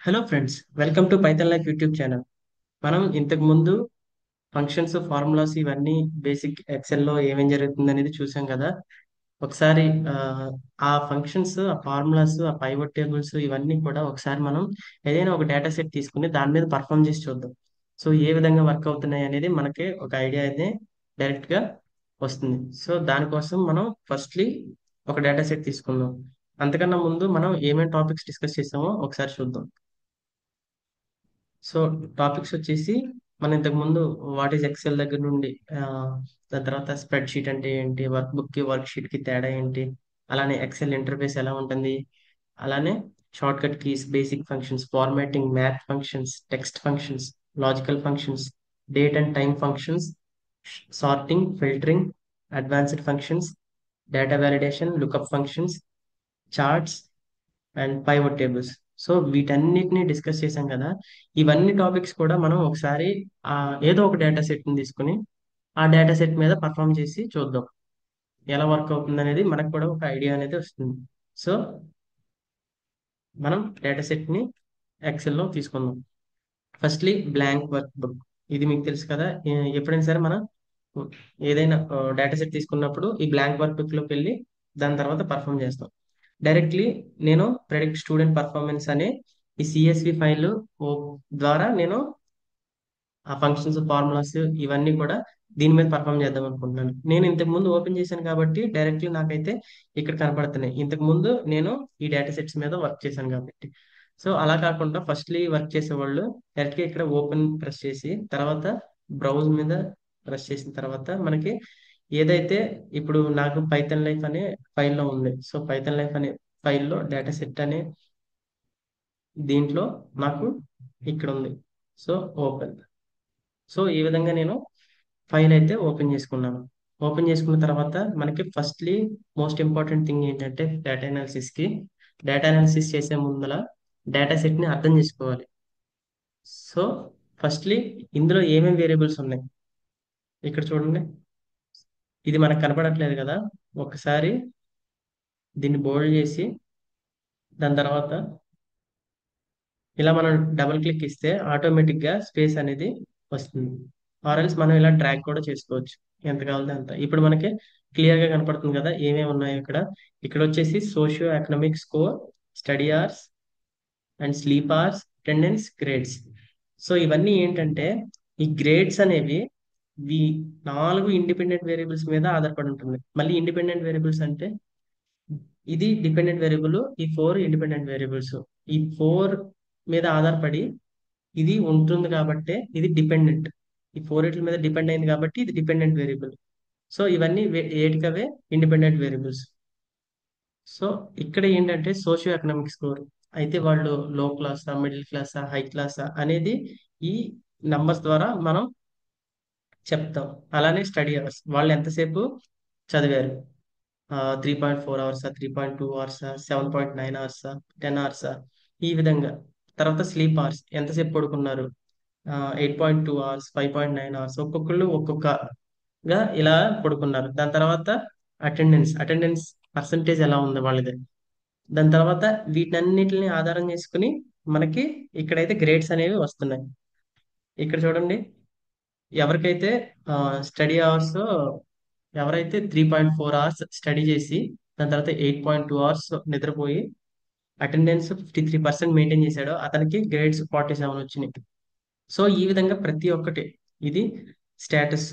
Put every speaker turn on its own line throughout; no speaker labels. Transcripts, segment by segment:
Hello friends, welcome to Python life YouTube channel. మనం ఇంతకు ముందు ఫంక్షన్స్, ఫార్ములాస్ ఇవన్నీ బేసిక్ ఎక్సెల్లో ఏమేం జరుగుతుంది అనేది చూసాం కదా. ఒకసారి ఆ ఫంక్షన్స్, ఆ ఫార్ములాస్, ఆ పైవట్ టేబుల్స్ ఇవన్నీ కూడా ఒకసారి మనం ఏదైనా ఒక డేటా సెట్ తీసుకుని దాని మీద పర్ఫామ్ చేసి చూద్దాం. సో ఏ విధంగా వర్క్ అవుతున్నాయి అనేది మనకి ఒక ఐడియా అయితే డైరెక్ట్ గా వస్తుంది. సో దానికోసం మనం ఫస్ట్లీ ఒక డేటా సెట్ తీసుకుందాం. అంతకన్నా ముందు మనం ఏమేం టాపిక్స్ డిస్కస్ చేసామో ఒకసారి చూద్దాం. సో టాపిక్స్ వచ్చేసి మనం ఇంతకు ముందు వాట్ ఈస్ ఎక్సెల్ దగ్గర నుండి ఆ, దాని తర్వాత స్ప్రెడ్ షీట్ అంటే ఏంటి, వర్క్ బుక్ కి వర్క్ షీట్ కి తేడా ఏంటి, అలానే ఎక్సెల్ ఇంటర్ఫేస్ ఎలా ఉంటుంది, అలానే short cut keys, basic functions, formatting, math functions, text functions, logical functions, date and time functions, sorting, filtering, advanced functions, data validation, lookup functions, charts and pivot tables. So వీటన్నిటిని discuss చేశాం కదా. ఇవన్నీ topics కూడా మనం ఒకసారి ఆ ఏదో ఒక డేటా సెట్ ని తీసుకుని ఆ డేటా సెట్ మీద పర్ఫామ్ చేసి చూద్దాం. ఎలా వర్క్ అవుతుంది అనేది మనకు కూడా ఒక ఐడియా అనేది వస్తుంది. సో మనం డేటా సెట్ ని ఎక్సెల్ లో తీసుకుందాం. Firstly blank work book. ఇది మీకు తెలుసు కదా. ఎప్పుడైనా సరే మనం ఏదైనా డేటా సెట్ తీసుకున్నప్పుడు ఈ బ్లాంక్ వర్క్ బుక్ లోకి వెళ్ళి దాని తర్వాత పర్ఫామ్ చేస్తాం. డైరెక్ట్లీ నేను ప్రెడిక్ట్ స్టూడెంట్ పర్ఫార్మెన్స్ అనే ఈ సిఎస్వి ఫైల్ ద్వారా నేను ఆ ఫంక్షన్స్, ఫార్ములాస్ ఇవన్నీ కూడా దీని మీద పర్ఫామ్ చేద్దాం అనుకుంటున్నాను. నేను ఇంతకు ముందు ఓపెన్ చేశాను కాబట్టి డైరెక్ట్లీ నాకైతే ఇక్కడ కనపడుతున్నాయి. ఇంతకు ముందు నేను ఈ డేటా సెట్స్ మీద వర్క్ చేశాను కాబట్టి. సో అలా కాకుండా ఫస్ట్లీ వర్క్ చేసేవాళ్ళు డైరెక్ట్గా ఇక్కడ ఓపెన్ ప్రెస్ చేసి తర్వాత బ్రౌజ్ మీద ప్రెస్ చేసిన తర్వాత మనకి ఏదైతే ఇప్పుడు నాకు పైథాన్ లైఫ్ అనే ఫైల్లో ఉంది. సో పైథాన్ లైఫ్ అనే ఫైల్లో డేటా సెట్ అనే దీంట్లో నాకు ఇక్కడ ఉంది. So open. సో ఈ విధంగా నేను ఫైల్ అయితే ఓపెన్ చేసుకున్నాను. ఓపెన్ చేసుకున్న తర్వాత మనకి ఫస్ట్లీ మోస్ట్ ఇంపార్టెంట్ థింగ్ ఏంటంటే డేటా అనాలిసిస్ చేసే ముందల డేటా సెట్ ని అర్థం చేసుకోవాలి. సో ఫస్ట్లీ ఇందులో ఏమేమి వేరియబుల్స్ ఉన్నాయి ఇక్కడ చూడండి. ఇది మనకు కనపడట్లేదు కదా. ఒకసారి దీన్ని బోల్డ్ చేసి దాని తర్వాత ఇలా మనం డబుల్ క్లిక్ ఇస్తే ఆటోమేటిక్ గా స్పేస్ అనేది వస్తుంది. ఆర్ఎల్స్ మనం ఇలా డ్రాగ్ కూడా చేసుకోవచ్చు ఎంత కావాలంటే అంత. ఇప్పుడు మనకి క్లియర్ గా కనపడుతుంది కదా ఏమేమి ఉన్నాయో ఇక్కడ. ఇక్కడ వచ్చేసి socio economic score, study hours and sleep hours, attendance, grades. So ఇవన్నీ ఏంటంటే ఈ గ్రేడ్స్ అనేవి ఈ 4 ఇండిపెండెంట్ వేరియబుల్స్ మీద ఆధారపడి ఉంటుంది. మళ్ళీ ఇండిపెండెంట్ వేరియబుల్స్ అంటే ఇది డిపెండెంట్ వేరియబుల్, ఈ 4 ఇండిపెండెంట్ వేరియబుల్స్. ఈ 4 మీద ఆధారపడి ఇది ఉంటుంది కాబట్టి ఇది డిపెండెంట్. ఈ 4 మీద డిపెండ్ అయింది కాబట్టి ఇది డిపెండెంట్ వేరియబుల్. సో ఇవన్నీ ఏటికవే ఇండిపెండెంట్ వేరియబుల్స్. సో ఇక్కడ ఏంటంటే సోషియో ఎకనామిక్ స్కోర్ అయితే వాళ్ళు లో క్లాసా, మిడిల్ క్లాసా, హై క్లాసా అనేది ఈ నంబర్స్ ద్వారా మనం చెప్తాం. అలానే స్టడీ అవర్స్ వాళ్ళు ఎంతసేపు చదివారు, 3.4 అవర్సా, 3.2 అవర్సా, 7.9 అవర్సా, 10 అవర్సా, ఈ విధంగా. తర్వాత స్లీప్ అవర్స్ ఎంతసేపు పడుకున్నారు, 8.2 అవర్స్, 5.9 అవర్స్, ఒక్కొక్కళ్ళు ఒక్కొక్కగా ఇలా పడుకున్నారు. దాని తర్వాత అటెండెన్స్ పర్సంటేజ్ ఎలా ఉంది వాళ్ళది. దాని తర్వాత వీటన్నిటిని ఆధారం చేసుకుని మనకి ఇక్కడైతే గ్రేడ్స్ అనేవి వస్తున్నాయి. ఇక్కడ చూడండి, ఎవరికైతే స్టడీ అవర్స్, ఎవరైతే 3.4 అవర్స్ స్టడీ చేసి దాని తర్వాత 8.2 అవర్స్ నిద్రపోయి అటెండెన్స్ 53% మెయింటైన్ చేశాడో అతనికి గ్రేడ్స్ 47 వచ్చినాయి. సో ఈ విధంగా ప్రతి ఒక్కటి ఇది స్టేటస్,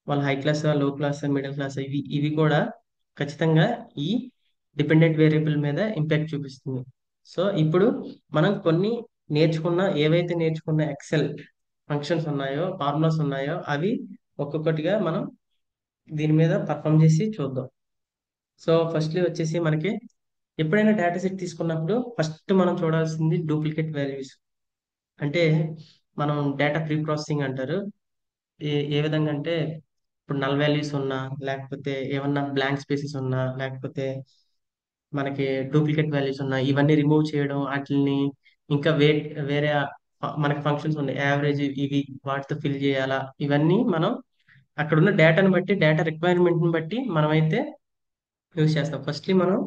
వాళ్ళ హై క్లాస్, లో క్లాస్, మిడిల్ క్లాస్, ఇవి ఇవి కూడా ఖచ్చితంగా ఈ డిపెండెంట్ వేరియబుల్ మీద ఇంపాక్ట్ చూపిస్తుంది. సో ఇప్పుడు మనం కొన్ని ఏవైతే నేర్చుకున్న ఎక్సెల్ ఫంక్షన్స్ ఉన్నాయో, ఫార్ములాస్ ఉన్నాయో అవి ఒక్కొక్కటిగా మనం దీని మీద పర్ఫామ్ చేసి చూద్దాం. సో ఫస్ట్లీ వచ్చేసి మనకి ఎప్పుడైనా డేటా సెట్ తీసుకున్నప్పుడు ఫస్ట్ మనం చూడాల్సింది డూప్లికేట్ వాల్యూస్. అంటే మనం డేటా ప్రీ ప్రాసెసింగ్ అంటారు. ఏ విధంగా అంటే ఇప్పుడు నల్ వాల్యూస్ ఉన్నా, లేకపోతే ఏమన్నా బ్లాంక్ స్పేసెస్ ఉన్నా, లేకపోతే మనకి డూప్లికేట్ వాల్యూస్ ఉన్నా ఇవన్నీ రిమూవ్ చేయడం వాటిని. ఇంకా వేరే మనకి ఫంక్షన్స్ ఉన్నాయి యావరేజ్, ఇవి వాటితో ఫిల్ చేయాలా, ఇవన్నీ మనం అక్కడ ఉన్న డేటాను బట్టి, డేటా రిక్వైర్మెంట్ ని బట్టి మనమైతే యూజ్ చేస్తాం. ఫస్ట్లీ మనం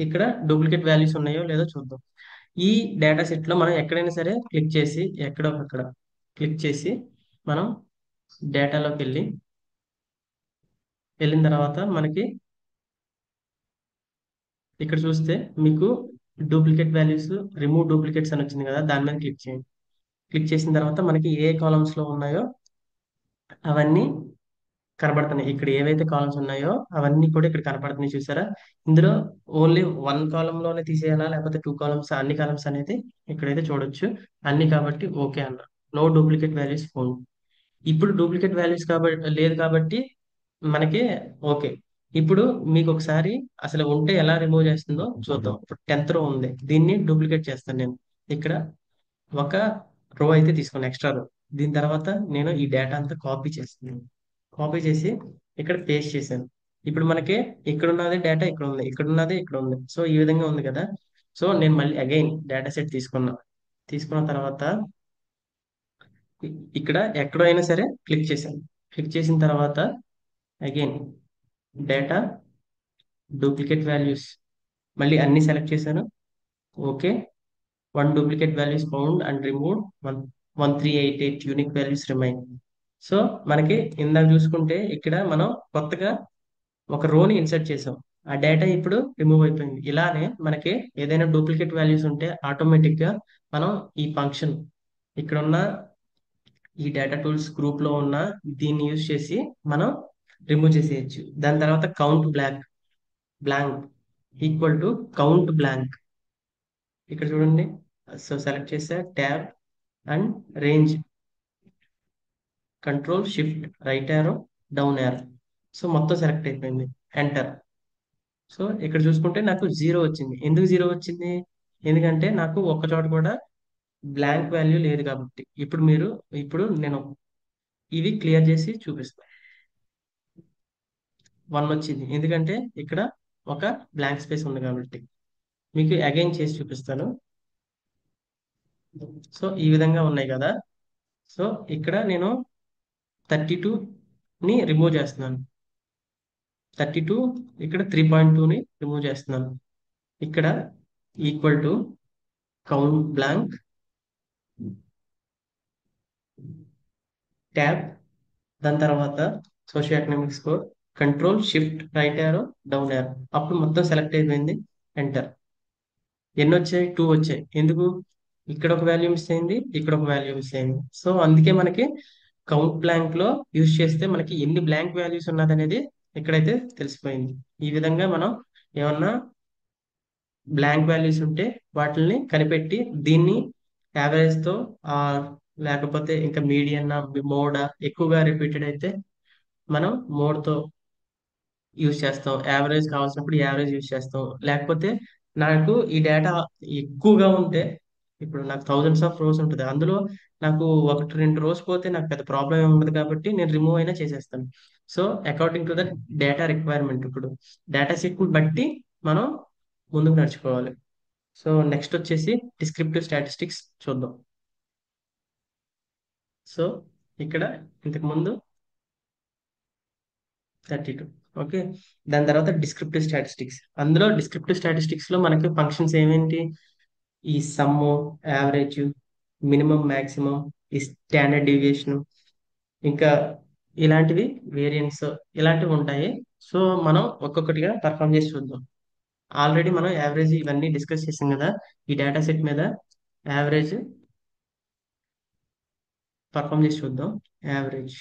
ఇక్కడ డూప్లికేట్ వాల్యూస్ ఉన్నాయో లేదో చూద్దాం. ఈ డేటా సెట్ లో మనం ఎక్కడైనా సరే క్లిక్ చేసి ఎక్కడో అక్కడ క్లిక్ చేసి మనం డేటాలోకి వెళ్ళిన తర్వాత మనకి ఇక్కడ చూస్తే మీకు డూప్లికేట్ వాల్యూస్, రిమూవ్ డూప్లికేట్స్ అని వచ్చింది కదా, దాని మీద క్లిక్ చేయండి. క్లిక్ చేసిన తర్వాత మనకి ఏ కాలమ్స్ లో ఉన్నాయో అవన్నీ కనబడుతున్నాయి. ఇక్కడ ఏవైతే కాలమ్స్ ఉన్నాయో అవన్నీ కూడా ఇక్కడ కనపడుతున్నాయి, చూసారా? ఇందులో ఓన్లీ వన్ కాలమ్ లోనే తీసేయాలా లేకపోతే టూ కాలమ్స్, అన్ని కాలమ్స్ అనేది ఇక్కడైతే చూడొచ్చు. అన్ని కాబట్టి ఓకే అన్న. No duplicate values phone. ఇప్పుడు డూప్లికేట్ వాల్యూస్ కాబట్టి లేదు కాబట్టి మనకి ఓకే. ఇప్పుడు మీకు ఒకసారి అసలు ఉంటే ఎలా రిమూవ్ చేస్తుందో చూద్దాం. ఇప్పుడు 10th రో ఉంది, దీన్ని డూప్లికేట్ చేస్తాను నేను. ఇక్కడ ఒక రో అయితే తీసుకున్నాను, ఎక్స్ట్రా రో. దీని తర్వాత నేను ఈ డేటా అంతా కాపీ చేస్తున్నాను. కాపీ చేసి ఇక్కడ పేస్ట్ చేశాను. ఇప్పుడు మనకి ఇక్కడ ఉన్నది డేటా ఇక్కడ ఉంది, ఇక్కడ ఉన్నది ఇక్కడ ఉంది. సో ఈ విధంగా ఉంది కదా. సో నేను మళ్ళీ అగైన్ డేటా సెట్ తీసుకున్నా. తీసుకున్న తర్వాత ఇక్కడ ఎక్కడో అయినా సరే క్లిక్ చేశాను. క్లిక్ చేసిన తర్వాత అగైన్ డేటా, డూప్లికేట్ వాల్యూస్, మళ్ళీ అన్ని సెలెక్ట్ చేశాను. Okay. One duplicate values found and remove, 1388 unique values remain. So మనకి ఇందాక చూసుకుంటే ఇక్కడ మనం కొత్తగా ఒక రోని ఇన్సర్ట్ చేసాం. ఆ డేటా ఇప్పుడు రిమూవ్ అయిపోయింది. ఇలానే మనకి ఏదైనా డూప్లికేట్ వాల్యూస్ ఉంటే ఆటోమేటిక్ గా మనం ఈ ఫంక్షన్ ఇక్కడ ఉన్న ఈ డేటా టూల్స్ గ్రూప్ లో ఉన్న దీన్ని యూజ్ చేసి మనం రిమూవ్ చేసేయచ్చు. దాని తర్వాత count blank equal to count blank. ఇక్కడ చూడండి. సో సెలెక్ట్ చేసా tab and range, control shift right arrow down arrow. So మొత్తం సెలెక్ట్ అయిపోయింది. ఎంటర్. సో ఇక్కడ చూసుకుంటే నాకు జీరో వచ్చింది. ఎందుకు జీరో వచ్చింది? ఎందుకంటే నాకు ఒక్క చోట కూడా బ్లాంక్ వాల్యూ లేదు కాబట్టి. ఇప్పుడు నేను ఇవి క్లియర్ చేసి చూపిస్తాను. 1 వచ్చింది ఎందుకంటే ఇక్కడ ఒక బ్లాంక్ స్పేస్ ఉంది కాబట్టి. మీకు అగైన్ చేసి చూపిస్తాను. సో ఈ విధంగా ఉన్నాయి కదా. సో ఇక్కడ నేను 32ని రిమూవ్ చేస్తున్నాను. 32, ఇక్కడ 3.2ని రిమూవ్ చేస్తున్నాను. ఇక్కడ equal to count blank tab, దాని తర్వాత socio economic score, control shift right arrow down arrow. అప్పుడు మొత్తం సెలెక్ట్ అయిపోయింది. ఎంటర్. ఎన్ని వచ్చాయి? 2 వచ్చాయి. ఎందుకు? ఇక్కడ ఒక వాల్యూ మిస్ అయింది, ఇక్కడ ఒక వాల్యూ మిస్ అయింది. సో అందుకే మనకి కౌంట్ బ్లాంక్ లో యూజ్ చేస్తే మనకి ఎన్ని బ్లాంక్ వాల్యూస్ ఉన్నది అనేది ఇక్కడైతే తెలిసిపోయింది. ఈ విధంగా మనం ఏమన్నా బ్లాంక్ వాల్యూస్ ఉంటే వాటిని కనిపెట్టి దీన్ని యావరేజ్ తో ఆ లేకపోతే ఇంకా మీడియన్, మోడా ఎక్కువగా రిపీటెడ్ అయితే మనం మోడ్ తో యూజ్ చేస్తాం. యావరేజ్ కావాల్సినప్పుడు యావరేజ్ యూజ్ చేస్తాం. లేకపోతే నాకు ఈ డేటా ఎక్కువగా ఉంటే, ఇప్పుడు నాకు థౌజండ్స్ ఆఫ్ రోస్ ఉంటుంది, అందులో నాకు ఒకటి రెండు రోస్ పోతే నాకు పెద్ద ప్రాబ్లం ఏమి ఉండదు కాబట్టి నేను రిమూవ్ అయినా చేసేస్తాను. So according to that data requirement, ఇప్పుడు డేటా సెట్ బట్టి మనం ముందుకు నడుచుకోవాలి. సో నెక్స్ట్ వచ్చేసి డిస్క్రిప్టివ్ స్టాటిస్టిక్స్ చూద్దాం. సో ఇక్కడ ఇంతకు ముందు 32. ఓకే. దాని తర్వాత డిస్క్రిప్టివ్ స్టాటిస్టిక్స్. అందులో డిస్క్రిప్టివ్ స్టాటిస్టిక్స్ లో మనకి ఫంక్షన్స్ ఏమేంటి? ఈ సమ్ము, యావరేజ్, మినిమం, మాక్సిమం, ఈ స్టాండర్డ్ డీవియేషన్, ఇంకా ఇలాంటివి వేరియన్స్, ఇలాంటివి ఉంటాయి. సో మనం ఒక్కొక్కటిగా పర్ఫామ్ చేసి చూద్దాం. ఆల్రెడీ మనం యావరేజ్ ఇవన్నీ డిస్కస్ చేసాం కదా. ఈ డేటా సెట్ మీద యావరేజ్ పర్ఫామ్ చేసి చూద్దాం. యావరేజ్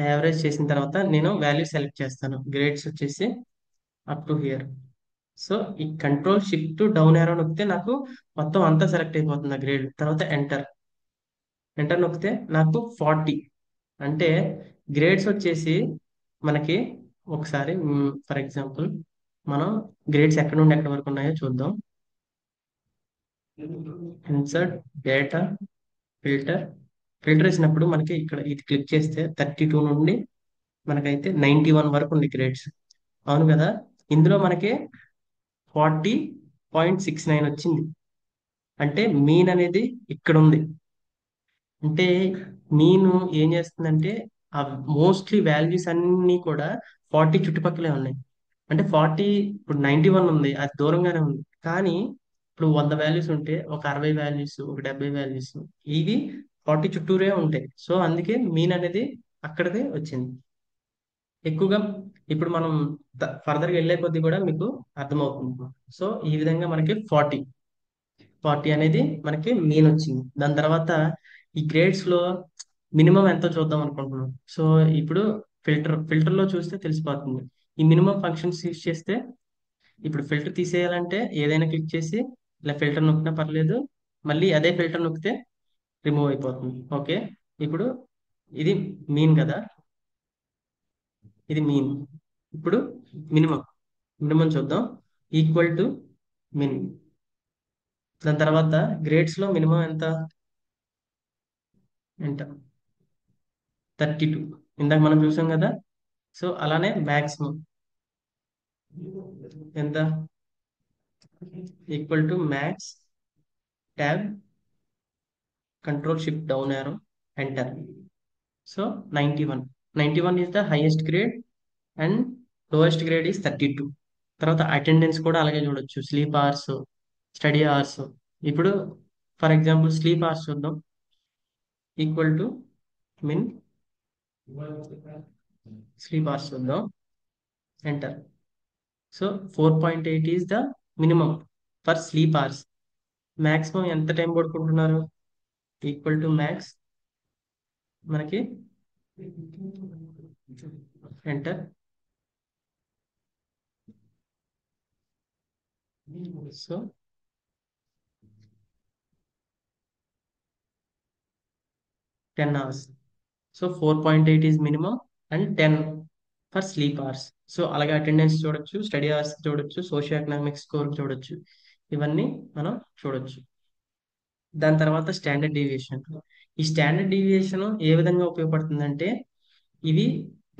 యావరేజ్ చేసిన తర్వాత నేను వాల్యూ సెలెక్ట్ చేస్తాను. గ్రేడ్స్ వచ్చేసి అప్ టు హియర్. సో ఈ కంట్రోల్ షిఫ్ట్ డౌన్ యారో నొక్కితే నాకు మొత్తం అంతా సెలెక్ట్ అయిపోతుంది ఆ గ్రేడ్. తర్వాత ఎంటర్. ఎంటర్ నొక్కితే నాకు 40. అంటే గ్రేడ్స్ వచ్చేసి మనకి ఒకసారి ఫర్ ఎగ్జాంపుల్ మనం గ్రేడ్స్ ఎక్కడ నుండి ఎక్కడ వరకు ఉన్నాయో చూద్దాం. Insert data, filter. ఫిల్టర్ వేసినప్పుడు మనకి ఇక్కడ ఇది క్లిక్ చేస్తే 32 నుండి మనకైతే 91 వరకు ఉంది గ్రేడ్స్. అవును కదా. ఇందులో మనకి 40.69 వచ్చింది. అంటే మీన్ అనేది ఇక్కడ ఉంది. అంటే మీన్ ఏం చేస్తుందంటే ఆ మోస్ట్లీ వాల్యూస్ అన్ని కూడా 40 చుట్టుపక్కలే ఉన్నాయి. అంటే 40, ఇప్పుడు 91 ఉంది, అది దూరంగానే ఉంది. కానీ ఇప్పుడు 100 వాల్యూస్ ఉంటే ఒక 60 వాల్యూస్, ఒక 70 వాల్యూస్, ఇవి 40 చుట్టూరే ఉంటాయి. సో అందుకే మీన్ అనేది అక్కడికి వచ్చింది. ఎక్కువగా ఇప్పుడు మనం ఫర్దర్గా వెళ్ళే కొద్దీ కూడా మీకు అర్థమవుతుంది. సో ఈ విధంగా మనకి 40 అనేది మనకి మీన్ వచ్చింది. దాని తర్వాత ఈ గ్రేడ్స్ లో మినిమం ఎంతో చూద్దాం అనుకుంటున్నాం. సో ఇప్పుడు ఫిల్టర్ లో చూస్తే తెలిసిపోతుంది. ఈ మినిమం ఫంక్షన్స్ యూజ్ చేస్తే, ఇప్పుడు ఫిల్టర్ తీసేయాలంటే ఏదైనా క్లిక్ చేసి ఇలా ఫిల్టర్ నొక్కినా పర్లేదు, మళ్ళీ అదే ఫిల్టర్ నొక్కితే రిమూవ్ అయిపోతుంది. ఓకే, ఇప్పుడు ఇది మీన్ కదా, ఇది మీన్. ఇప్పుడు మినిమం మినిమం చూద్దాం. ఈక్వల్ టు మిన్. దాని తర్వాత గ్రేడ్స్ లో మినిమం ఎంత? ఎంత? 32. ఇందాక మనం చూసాం కదా. సో అలానే మ్యాక్సిమం ఎంత? Equal to max tab control shift down arrow enter. So 91. 91 is the highest grade and lowest grade is 32. తర్వాత అటెండెన్స్ కూడా అలాగే చూడొచ్చు. Sleep hours, study hours. ఇప్పుడు ఫర్ ఎగ్జాంపుల్ స్లీప్ అవర్స్ చూద్దాం. Equal to min sleep hours చూద్దాం, enter. So 4.8 is the minimum for sleep hours. Maximum ఎంత time పడుకుంటున్నారు? Equal to max మనకి enter. So 10 hours. So 4.8 is minimum and 10 for sleep hours. So అలాగే attendance చూడొచ్చు, study hours చూడొచ్చు, socio economic score చూడొచ్చు. ఇవన్నీ మనం చూడొచ్చు. దాని తర్వాత స్టాండర్డ్ డీవియేషన్. ఈ స్టాండర్డ్ డీవియేషన్ ఏ విధంగా ఉపయోగపడుతుందంటే, ఇవి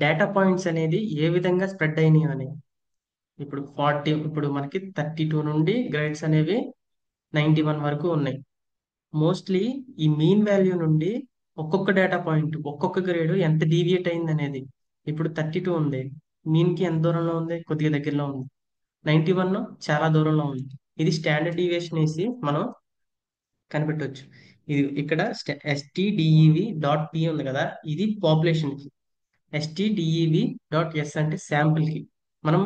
డేటా పాయింట్స్ అనేది ఏ విధంగా స్ప్రెడ్ అయినాయి అని. ఇప్పుడు 40, ఇప్పుడు మనకి 32 నుండి గ్రేడ్స్ అనేవి 91 వరకు ఉన్నాయి. మోస్ట్లీ ఈ మీన్ వాల్యూ నుండి ఒక్కొక్క డేటా పాయింట్, ఒక్కొక్క గ్రేడ్ ఎంత డీవియేట్ అయింది అనేది. ఇప్పుడు 32 ఉంది, మీన్ కి ఎంత దూరంలో ఉంది? కొద్దిగా దగ్గరలో ఉంది. 91 చాలా దూరంలో ఉంది. ఇది స్టాండర్డ్ డీవియేషన్ వేసి మనం కనిపెట్టవచ్చు. ఇది ఇక్కడ ఎస్టిడిఈవి డాట్ పి ఉంది కదా, ఇది పాపులేషన్ కి. ఎస్టిడిఈవి డాట్ ఎస్ అంటే శాంపిల్ కి. మనం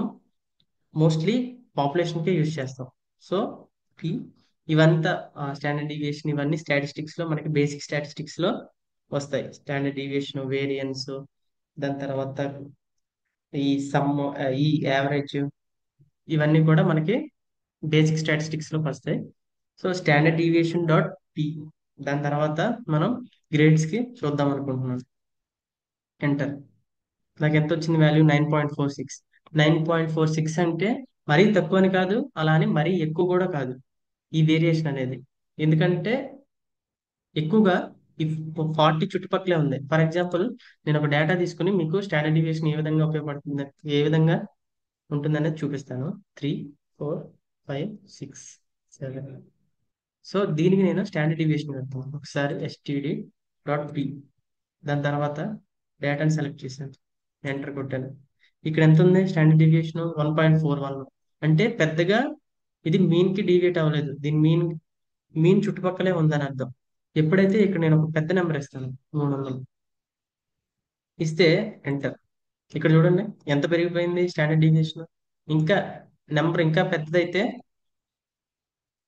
మోస్ట్లీ పాపులేషన్ కే యూజ్ చేస్తాం. సో పి, ఇవంతా స్టాండర్డ్ డీవియేషన్, ఇవన్నీ స్టాటిస్టిక్స్ లో మనకి బేసిక్ స్టాటిస్టిక్స్ లో వస్తాయి. స్టాండర్డ్ డీవియేషన్, వేరియన్స్, దాని తర్వాత ఈ సమ్, ఈ యావరేజ్, ఇవన్నీ కూడా మనకి బేసిక్ స్టాటిస్టిక్స్ లోకి వస్తాయి. So standard deviation dot P. దాని తర్వాత మనం గ్రేడ్స్ కి చూద్దాం అనుకుంటున్నాను. ఎంటర్. నాకు ఎంత వచ్చింది వాల్యూ? 9.46. 9.46 అంటే మరీ తక్కువ అని కాదు, అలా అని మరీ ఎక్కువ కూడా కాదు ఈ వేరియేషన్ అనేది. ఎందుకంటే ఎక్కువగా ఈ 40 చుట్టుపక్కలే ఉంది. ఫర్ ఎగ్జాంపుల్, నేను ఒక డేటా తీసుకుని మీకు స్టాండర్డ్ డీవియేషన్ ఏ విధంగా ఉపయోగపడుతుంది, ఏ విధంగా ఉంటుందనేది చూపిస్తాను. 3, 4, 5, 6, 7. సో దీనికి నేను స్టాండర్డ్ డీవియేషన్ పెడతాను. ఒకసారి ఎస్టిడి డాట్ పి. దాని తర్వాత డేటాని సెలెక్ట్ చేశాను, ఎంటర్ కొట్టాను. ఇక్కడ ఎంత ఉంది స్టాండర్డ్ డీవియేషన్? 1.41. అంటే పెద్దగా ఇది మీన్ కి డీవియేట్ అవ్వలేదు. దీని మీన్ చుట్టుపక్కలే ఉందని అర్థం. ఎప్పుడైతే ఇక్కడ నేను ఒక పెద్ద నెంబర్ ఇస్తాను, 300 ఇస్తే ఎంటర్. ఇక్కడ చూడండి ఎంత పెరిగిపోయింది స్టాండర్డ్ డీవియేషన్. ఇంకా నెంబర్ ఇంకా పెద్దదైతే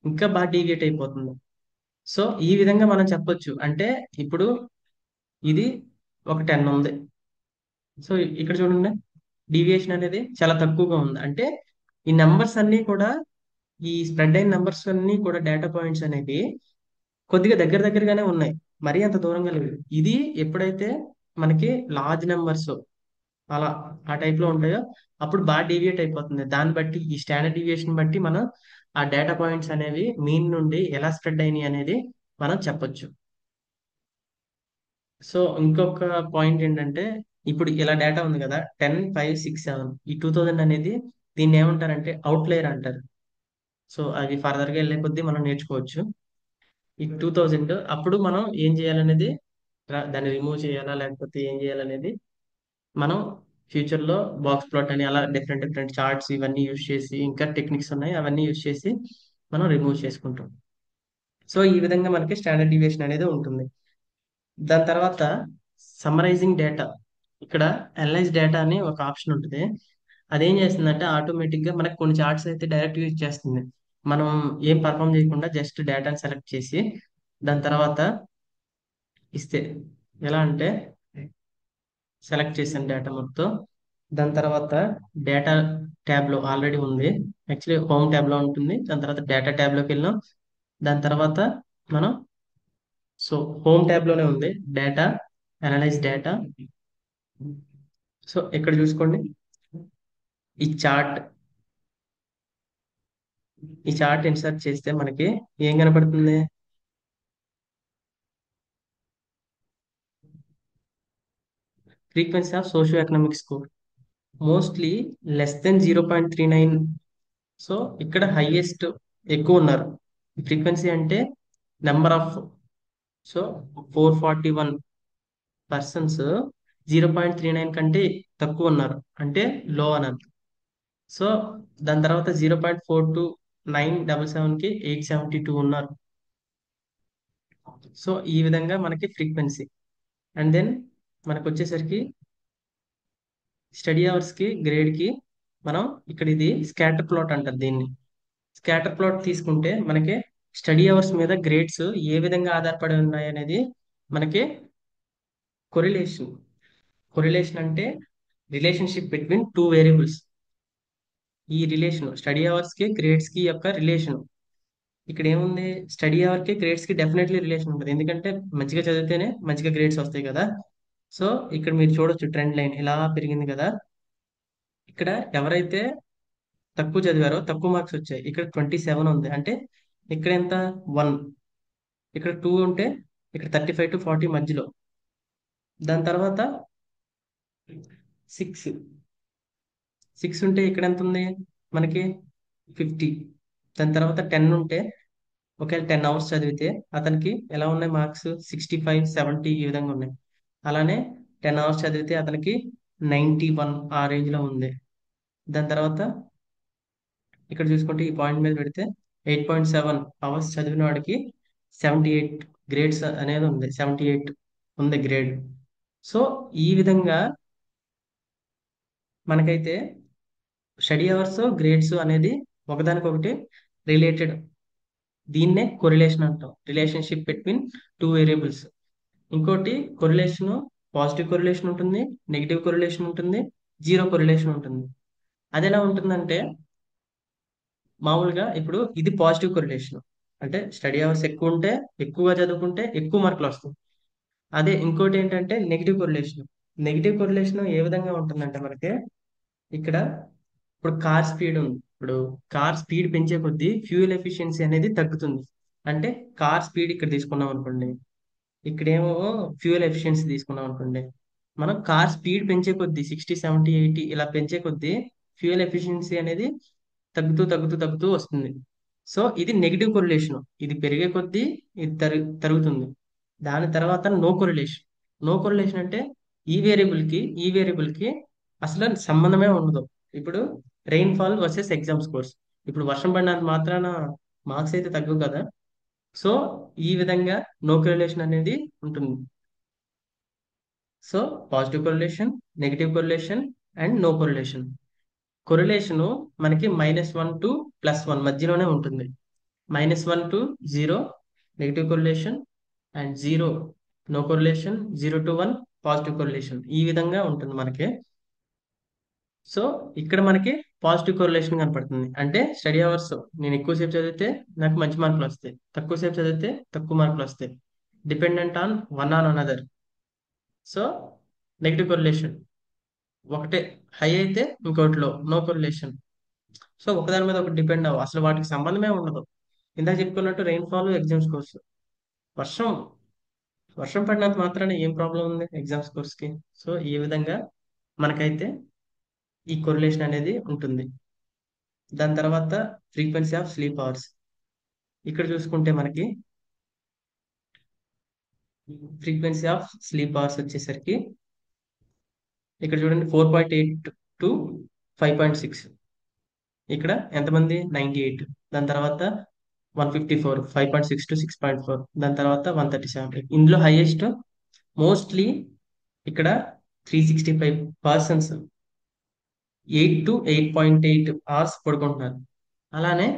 ఇంకా బాగా డీవియేట్ అయిపోతుంది. సో ఈ విధంగా మనం చెప్పొచ్చు. అంటే ఇప్పుడు ఇది ఒక 10 ఉంది. సో ఇక్కడ చూడండి డీవియేషన్ అనేది చాలా తక్కువగా ఉంది. అంటే ఈ నెంబర్స్ అన్ని కూడా, ఈ స్ప్రెడ్ అయిన నెంబర్స్ అన్ని కూడా డేటా పాయింట్స్ అనేవి కొద్దిగా దగ్గర దగ్గరగానే ఉన్నాయి, మరీ అంత దూరంగా లేవు. ఇది ఎప్పుడైతే మనకి లార్జ్ నెంబర్స్ అలా ఆ టైప్ లో ఉంటాయో అప్పుడు బాగా డీవియేట్ అయిపోతుంది. దాన్ని బట్టి ఈ స్టాండర్డ్ డీవియేషన్ బట్టి మనం ఆ డేటా పాయింట్స్ అనేవి మీన్ నుండి ఎలా స్ప్రెడ్ అయినాయి అనేది మనం చెప్పొచ్చు. సో ఇంకొక పాయింట్ ఏంటంటే, ఇప్పుడు ఇలా డేటా ఉంది కదా, 10, 5, 6, 7, ఈ 2000 అనేది దీన్ని ఏమంటారంటే అవుట్లైర్ అంటారు. సో అది ఫర్దర్ గా వెళ్ళే కొద్దీ మనం నేర్చుకోవచ్చు. ఈ 2000 అప్పుడు మనం ఏం చేయాలనేది, దాన్ని రిమూవ్ చేయాలా లేకపోతే ఏం చేయాలనేది మనం ఫ్యూచర్ లో బాక్స్ ప్లాట్ అని అలా డిఫరెంట్ డిఫరెంట్ చార్ట్స్ ఇవన్నీ యూజ్ చేసి ఇంకా టెక్నిక్స్ ఉన్నాయి అవన్నీ యూజ్ చేసి మనం రిమూవ్ చేసుకుంటాం. సో ఈ విధంగా మనకి స్టాండర్డ్ డివియేషన్ అనేది ఉంటుంది. దాని తర్వాత సమ్మరైజింగ్ డేటా. ఇక్కడ అనలైజ్ డేటా అని ఒక ఆప్షన్ ఉంటుంది. అదేం చేస్తుందంటే ఆటోమేటిక్ గా మనకు కొన్ని చార్ట్స్ అయితే డైరెక్ట్ యూజ్ చేస్తుంది. మనం ఏం పర్ఫామ్ చేయకుండా జస్ట్ డేటాని సెలెక్ట్ చేసి దాని తర్వాత ఇస్తే ఎలా అంటే సెలెక్ట్ చేసాను డేటా మొత్తం. దాని తర్వాత డేటా ట్యాబ్ లో ఆల్రెడీ ఉంది. యాక్చువల్లీ హోమ్ ట్యాబ్ లో ఉంటుంది. దాని తర్వాత డేటా ట్యాబ్ లోకి వెళ్ళాం. దాని తర్వాత మనం సో హోమ్ ట్యాబ్ లోనే ఉంది డేటా, అనలైజ్ డేటా. సో ఇక్కడ చూసుకోండి, ఈ చార్ట్ ఈ చార్ట్ ఇన్సర్ట్ చేస్తే మనకి ఏం కనపడుతుంది? Frequency of socio economic score mostly less than 0.39. So ఇక్కడ హైయెస్ట్ ఎక్కువ ఉన్నారు. ఫ్రీక్వెన్సీ అంటే నెంబర్ ఆఫ్, సో 441 పర్సన్స్ 0.39 కంటే తక్కువ ఉన్నారు అంటే లో అని అర్థం. సో దాని తర్వాత 0.42 977కి 872 ఉన్నారు. సో ఈ విధంగా మనకి ఫ్రీక్వెన్సీ. అండ్ దెన్ మనకు వచ్చేసరికి స్టడీ అవర్స్ కి గ్రేడ్ కి మనం ఇక్కడ ఇది స్కాటర్ ప్లాట్ అంటారు దీన్ని. స్కాటర్ ప్లాట్ తీసుకుంటే మనకి స్టడీ అవర్స్ మీద గ్రేడ్స్ ఏ విధంగా ఆధారపడి ఉన్నాయి అనేది మనకి కొరిలేషన్. కొరిలేషన్ అంటే రిలేషన్షిప్ బిట్వీన్ టూ వేరియబుల్స్. ఈ రిలేషన్ స్టడీ అవర్స్ కి గ్రేడ్స్ కి యొక్క రిలేషన్. ఇక్కడ ఏముంది? స్టడీ అవర్ కి గ్రేడ్స్ కి డెఫినెట్లీ రిలేషన్ ఉంటుంది, ఎందుకంటే మంచిగా చదివితేనే మంచిగా గ్రేడ్స్ వస్తాయి కదా. సో ఇక్కడ మీరు చూడొచ్చు ట్రెండ్ లైన్ ఇలా పెరిగింది కదా. ఇక్కడ ఎవరైతే తక్కువ చదివారో తక్కువ మార్క్స్ వచ్చాయి. ఇక్కడ 27 ఉంది అంటే ఇక్కడ ఎంత? 1. ఇక్కడ 2 ఉంటే ఇక్కడ 35 to 40 మధ్యలో. దాని తర్వాత 6 6 ఉంటే ఇక్కడ ఎంత ఉంది మనకి? 50. దాని తర్వాత 10 ఉంటే ఒకవేళ 10 అవర్స్ చదివితే అతనికి ఎలా ఉన్నాయి మార్క్స్? 65 70 ఈ విధంగా ఉన్నాయి. అలానే 10 అవర్స్ చదివితే అతనికి 91 ఆ రేంజ్ లో ఉంది. దాని తర్వాత ఇక్కడ చూసుకుంటే ఈ పాయింట్ మీద పెడితే 8.7 అవర్స్ చదివిన వాడికి 78 గ్రేడ్స్ అనేది ఉంది. 78 ఉంది గ్రేడ్. సో ఈ విధంగా మనకైతే స్టడీ అవర్స్ గ్రేడ్స్ అనేది ఒకదానికొకటి రిలేటెడ్. దీన్నే కొరిలేషన్ అంటాం, రిలేషన్షిప్ బిట్వీన్ టూ వేరియబుల్స్. ఇంకోటి కొరిలేషన్, పాజిటివ్ కొరిలేషన్ ఉంటుంది, నెగిటివ్ కొరిలేషన్ ఉంటుంది, జీరో కొరిలేషన్ ఉంటుంది. అది ఎలా ఉంటుందంటే మామూలుగా ఇప్పుడు ఇది పాజిటివ్ కొరిలేషన్ అంటే స్టడీ అవర్స్ ఎక్కువ ఉంటే ఎక్కువగా చదువుకుంటే ఎక్కువ మార్కులు వస్తాయి. అదే ఇంకోటి ఏంటంటే నెగిటివ్ కొరిలేషన్. నెగిటివ్ కొరిలేషన్ ఏ విధంగా ఉంటుందంటే మనకి ఇక్కడ ఇప్పుడు కార్ స్పీడ్ ఉంది. ఇప్పుడు కార్ స్పీడ్ పెంచే కొద్దీ ఫ్యూయల్ ఎఫిషియన్సీ అనేది తగ్గుతుంది. అంటే కార్ స్పీడ్ ఇక్కడ తీసుకున్నాం అనుకోండి, ఇక్కడేమో ఫ్యూయల్ ఎఫిషియన్సీ తీసుకున్నాం అనుకోండి. మనం కార్ స్పీడ్ పెంచే కొద్దీ 60 70 80 ఇలా పెంచే కొద్దీ ఫ్యూయల్ ఎఫిషియన్సీ అనేది తగ్గుతూ తగ్గుతూ తగ్గుతూ వస్తుంది. సో ఇది నెగిటివ్ కొరిలేషన్. ఇది పెరిగే కొద్దీ ఇది తరుగుతుంది. దాని తర్వాత నో కొరిలేషన్. నో కొరిలేషన్ అంటే ఈ వేరియబుల్ కి అసలు సంబంధమే ఉండదు. ఇప్పుడు రెయిన్ఫాల్ వర్సెస్ ఎగ్జామ్ స్కోర్స్. ఇప్పుడు వర్షం పడినంత మాత్రాన మార్క్స్ అయితే తగ్గవు కదా. సో ఈ విధంగా నో కొరిలేషన్ అనేది ఉంటుంది. So positive correlation, negative correlation and no correlation. Correlation మనకి -1 to +1 మధ్యలోనే ఉంటుంది. -1 to 0 negative correlation and 0 no correlation, 0 to 1 positive correlation ఈ విధంగా ఉంటుంది మనకి. సో ఇక్కడ మనకి పాజిటివ్ కొరిలేషన్ కనపడుతుంది. అంటే స్టడీ అవర్స్ నేను ఎక్కువసేపు చదివితే నాకు మంచి మార్కులు వస్తాయి, తక్కువసేపు చదివితే తక్కువ మార్కులు వస్తాయి. Dependent on one on another. So negative correlation ఒకటే హై అయితే ఇంకోటిలో నో కొరిలేషన్. సో ఒకదాని మీద ఒకటి డిపెండ్ అవ్వ, అసలు వాటికి సంబంధమే ఉండదు. ఇందాక చెప్పుకున్నట్టు రెయిన్ఫాల్ ఎగ్జామ్ స్కోర్స్. వర్షం వర్షం పడినంత మాత్రాన ఏం ప్రాబ్లం ఉంది ఎగ్జామ్ స్కోర్స్ కి? సో ఈ విధంగా మనకైతే ఈ కొరిలేషన్ అనేది ఉంటుంది. దాని తర్వాత ఫ్రీక్వెన్సీ ఆఫ్ స్లీప్ అవర్స్. ఇక్కడ చూసుకుంటే మనకి ఫ్రీక్వెన్సీ ఆఫ్ స్లీప్ అవర్స్ వచ్చేసరికి ఇక్కడ చూడండి 4.8 టు 5.6. ఇక్కడ ఎంతమంది 98. దాని తర్వాత 154, 5.6 టు 6.4. దాని తర్వాత 137. ఇందులో హైయెస్ట్ మోస్ట్లీ ఇక్కడ 365 పర్సన్స్ 8 టు 8.8 అవర్స్ పడుకుంటున్నారు. అలానే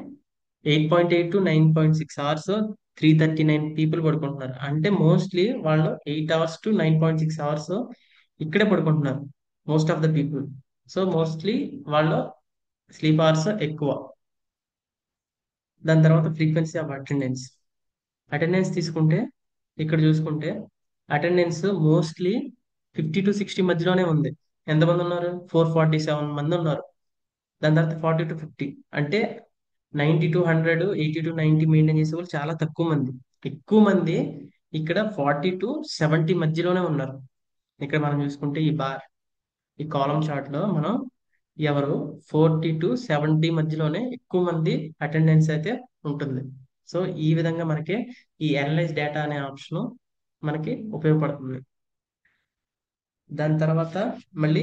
8.8 టు 9.6 అవర్స్ 339 పీపుల్ పడుకుంటున్నారు. అంటే మోస్ట్లీ వాళ్ళు 8 అవర్స్ టు 9.6 అవర్స్ ఇక్కడే పడుకుంటున్నారు, most of the people. So mostly వాళ్ళు స్లీప్ అవర్స్ ఎక్కువ. దాని తర్వాత ఫ్రీక్వెన్సీ ఆఫ్ అటెండెన్స్. అటెండెన్స్ తీసుకుంటే ఇక్కడ చూసుకుంటే అటెండెన్స్ మోస్ట్లీ 50 టు 60 మధ్యలోనే ఉంది. ఎంతమంది ఉన్నారు? 447 మంది ఉన్నారు. దాని తర్వాత 40 టు 50, అంటే 90 టు 100, 80 టు 90 మెయింటైన్ చేసే వాళ్ళు చాలా తక్కువ మంది. ఎక్కువ మంది ఇక్కడ 40 టు 70 మధ్యలోనే ఉన్నారు. ఇక్కడ మనం చూసుకుంటే ఈ కాలం చార్ట్ లో మనం ఎవరు 40 టు 70 మధ్యలోనే ఎక్కువ మంది అటెండెన్స్ అయితే ఉంటుంది. సో ఈ విధంగా మనకి ఈ అనలైజ్ డేటా అనే ఆప్షన్ మనకి ఉపయోగపడుతుంది. దాని తర్వాత మళ్ళీ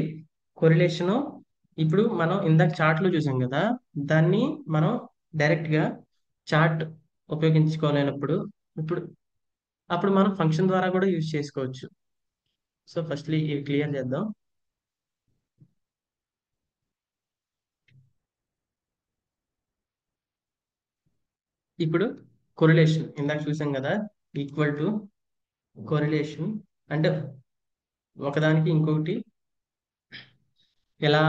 కొరిలేషను. ఇప్పుడు మనం ఇందాక చార్ట్ లో చూసాం కదా, దాన్ని మనం డైరెక్ట్ గా చార్ట్ ఉపయోగించుకోలేనప్పుడు ఇప్పుడు అప్పుడు మనం ఫంక్షన్ ద్వారా కూడా యూజ్ చేసుకోవచ్చు. సో ఫస్ట్లీ ఇవి క్లియర్ చేద్దాం. ఇప్పుడు కొరిలేషన్ ఇందాక చూసాం కదా, ఈక్వల్ టు కొరిలేషన్ అంటే ఒకదానికి ఇంకొకటి ఎలా